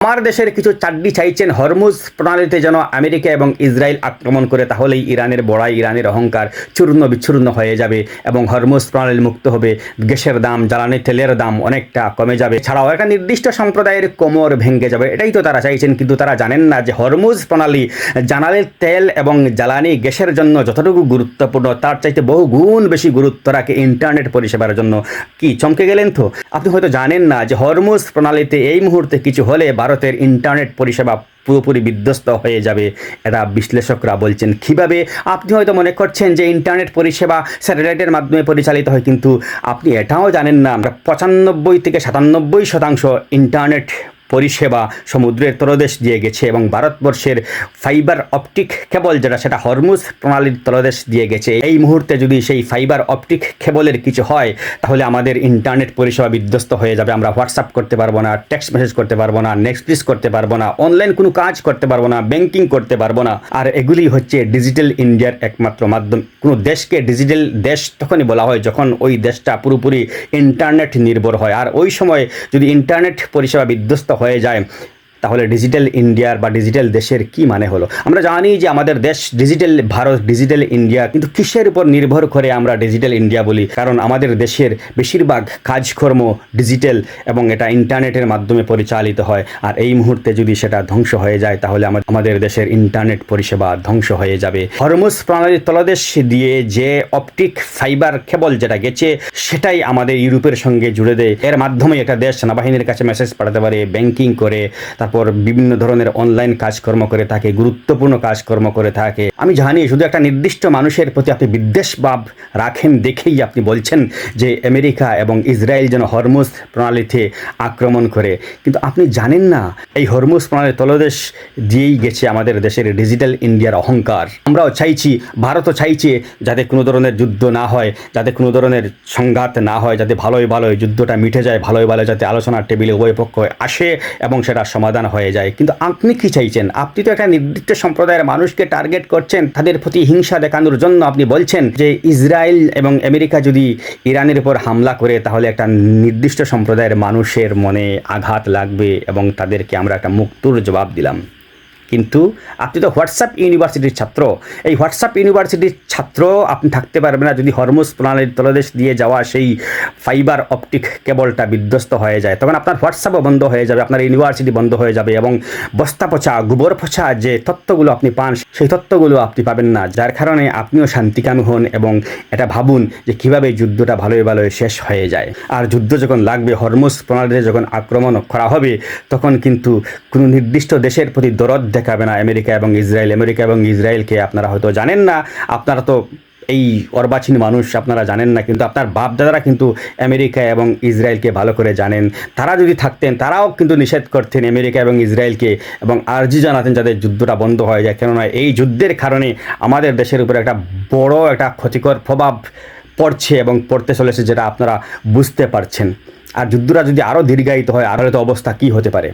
আমার দেশের কিছু চাড্ডি চাইছেন হরমুজ প্রণালীতে যেন আমেরিকা এবং ইসরায়েল আক্রমণ করে, তাহলেই ইরানের বড়াই, ইরানের অহংকার চূর্ণ বিচ্ছূর্ণ হয়ে যাবে এবং হরমুজ প্রণালী মুক্ত হবে। গ্যাসের দাম, জ্বালানি তেলের দাম অনেকটা কমে যাবে, ছাড়াও একটা নির্দিষ্ট সম্প্রদায়ের কোমর ভেঙে যাবে। এটাই তো তারা চাইছেন, কিন্তু তারা জানেন না যে হরমুজ প্রণালী জ্বালানির তেল এবং জ্বালানি গ্যাসের জন্য যতটুকু গুরুত্বপূর্ণ, তার চাইতে বহু গুণ বেশি গুরুত্ব রাখে ইন্টারনেট পরিষেবার জন্য। কি চমকে গেলেন তো? আপনি হয়তো জানেন না যে হরমুজ প্রণালীতে এই মুহূর্তে কিছু হলে ভারতের ইন্টারনেট পরিষেবা পুরোপুরি বিধ্বস্ত হয়ে যাবে, এটা বিশ্লেষকরা বলছেন। কীভাবে? আপনি হয়তো মনে করছেন যে ইন্টারনেট পরিষেবা স্যাটেলাইটের মাধ্যমে পরিচালিত হয়, কিন্তু আপনি এটাও জানেন না 95 থেকে 97% ইন্টারনেট পরিষেবা সমুদ্রের তলদেশ দিয়ে গেছে এবং ভারতবর্ষের ফাইবার অপটিক কেবল যেটা, সেটা হরমুজ প্রণালীর তলদেশ দিয়ে গেছে। এই মুহূর্তে যদি সেই ফাইবার অপটিক কেবলের কিছু হয়, তাহলে আমাদের ইন্টারনেট পরিষেবা বিধ্বস্ত হয়ে যাবে। আমরা হোয়াটসঅ্যাপ করতে পারবো না, টেক্সট মেসেজ করতে পারবো না, নেটফ্লিক্স করতে পারবো না, অনলাইন কোনো কাজ করতে পারবো না, ব্যাংকিং করতে পারবো না। আর এগুলি হচ্ছে ডিজিটাল ইন্ডিয়ার একমাত্র মাধ্যম। কোনো দেশকে ডিজিটাল দেশ তখনই বলা হয় যখন ওই দেশটা পুরোপুরি ইন্টারনেট নির্ভর হয়। আর ওই সময় যদি ইন্টারনেট পরিষেবা বিধ্বস্ত হয়ে যায়, তাহলে ডিজিটাল ইন্ডিয়ার বা ডিজিটাল দেশের কি মানে হলো? আমরা জানি যে আমাদের দেশ ডিজিটাল ভারত, ডিজিটাল ইন্ডিয়া, কিন্তু কিসের উপর নির্ভর করে আমরা ডিজিটাল ইন্ডিয়া বলি? কারণ আমাদের দেশের বেশিরভাগ কাজকর্ম ডিজিটাল এবং এটা ইন্টারনেটের মাধ্যমে পরিচালিত হয়। আর এই মুহূর্তে যদি সেটা ধ্বংস হয়ে যায়, তাহলে আমাদের দেশের ইন্টারনেট পরিষেবা ধ্বংস হয়ে যাবে। হরমুজ প্রণালীর তলদেশ দিয়ে যে অপটিক ফাইবার কেবল যেটা গেছে, সেটাই আমাদের ইউরোপের সঙ্গে জুড়ে দেয়। এর মাধ্যমে একটা দেশ সেনাবাহিনীর কাছে মেসেজ পাঠাতে পারে, ব্যাংকিং করে, তারপর বিভিন্ন ধরনের অনলাইন কাজকর্ম করে থাকে, গুরুত্বপূর্ণ কাজকর্ম করে থাকে। আমি জানি শুধু একটা নির্দিষ্ট মানুষের প্রতি আপনি বিদ্বেষ ভাব রাখেন দেখেই আপনি বলছেন যে আমেরিকা এবং ইসরায়েল যেন হরমুজ প্রণালীতে আক্রমণ করে, কিন্তু আপনি জানেন না এই হরমুজ প্রণালীর তলদেশ দিয়েই গেছে আমাদের দেশের ডিজিটাল ইন্ডিয়ার অহংকার। আমরাও চাইছি, ভারতও চাইছে যাতে কোনো ধরনের যুদ্ধ না হয়, যাতে কোনো ধরনের সংঘাত না হয়, যাতে ভালোই ভালোই যুদ্ধটা মিটে যায়, ভালোই ভালো যাতে আলোচনার টেবিলে উভয় পক্ষ আসে এবং সেটা সমাধান হয়ে যায়। কিন্তু আপনি কি চাইছেন? আপনি তো একটা নির্দিষ্ট সম্প্রদায়ের মানুষকে টার্গেট করছেন, তাদের প্রতি হিংসা দেখানোর জন্য আপনি বলছেন যে ইসরায়েল এবং আমেরিকা যদি ইরানের উপর হামলা করে, তাহলে একটা নির্দিষ্ট সম্প্রদায়ের মানুষের মনে আঘাত লাগবে এবং তাদেরকে আমরা একটা মুক্তোর জবাব দিলাম। কিন্তু আপনি তো হোয়াটসঅ্যাপ ইউনিভার্সিটির ছাত্র। এই হোয়াটসঅ্যাপ ইউনিভার্সিটির ছাত্র আপনি থাকতে পারবেন না যদি হরমুজ প্রণালীর তলদেশ দিয়ে যাওয়া সেই ফাইবার অপটিক কেবলটা বিধ্বস্ত হয়ে যায়। তখন আপনার হোয়াটসঅ্যাপও বন্ধ হয়ে যাবে, আপনার ইউনিভার্সিটি বন্ধ হয়ে যাবে এবং বস্তা পচা, গোবর পচা যে তথ্যগুলো আপনি পান, সেই তথ্যগুলো আপনি পাবেন না। যার কারণে আপনিও শান্তিকামী হন এবং এটা ভাবুন যে কীভাবে যুদ্ধটা ভালোই ভালোই শেষ হয়ে যায়। আর যুদ্ধ যখন লাগবে, হরমুজ প্রণালীতে যখন আক্রমণ করা হবে, তখন কিন্তু কোনো নির্দিষ্ট দেশের প্রতি দরদ দেখাবে না আমেরিকা এবং ইসরায়েল। আমেরিকা এবং ইসরায়েলকে আপনারা হয়তো জানেন না, আপনারা তো এই অর্বাচীন মানুষ, আপনারা জানেন না, কিন্তু আপনার বাপদাদারা কিন্তু আমেরিকা এবং ইসরায়েলকে ভালো করে জানেন। তারা যদি থাকতেন, তারাও কিন্তু নিষেধ করতেন আমেরিকা এবং ইসরায়েলকে এবং আর্জি জানাতেন যাতে যুদ্ধটা বন্ধ হয়ে যায়। কেননা এই যুদ্ধের কারণে আমাদের দেশের উপরে একটা বড় একটা ক্ষতিকর প্রভাব পড়ছে এবং পড়তে চলেছে, যেটা আপনারা বুঝতে পারছেন। আর যুদ্ধটা যদি আরও দীর্ঘায়িত হয়, আর হয়তো অবস্থা কী হতে পারে।